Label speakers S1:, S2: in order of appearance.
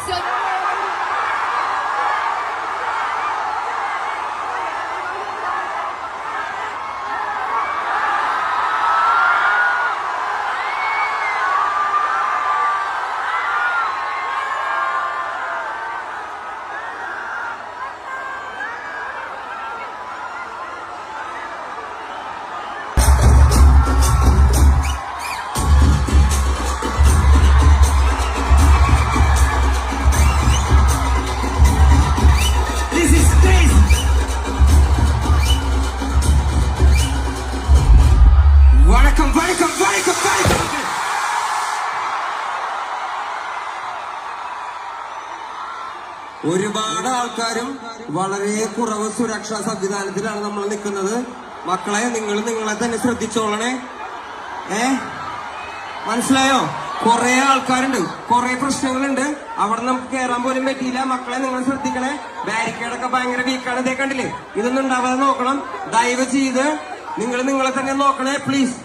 S1: Jason.
S2: ഒരുപാട് ആൾക്കാരും വളരെ കുറവ് സുരക്ഷാ സംവിധാനത്തിലാണ് നമ്മൾ നിൽക്കുന്നത്. മക്കളെ, നിങ്ങളെ തന്നെ ശ്രദ്ധിച്ചോളണേ. മനസ്സിലായോ? കുറെ ആൾക്കാരുണ്ട്, കുറെ പ്രശ്നങ്ങളുണ്ട്. അവിടെ നമുക്ക് കയറാൻ പോലും പറ്റിയില്ല. മക്കളെ, നിങ്ങൾ ശ്രദ്ധിക്കണേ. ബാരിക്കേഡൊക്കെ ഭയങ്കര വീക്കാണ്. ഇതേ കണ്ടില്ലേ? ഇതൊന്നും ഉണ്ടാവാതെ നോക്കണം. ദയവ് ചെയ്ത് നിങ്ങളെ തന്നെ നോക്കണേ, പ്ലീസ്.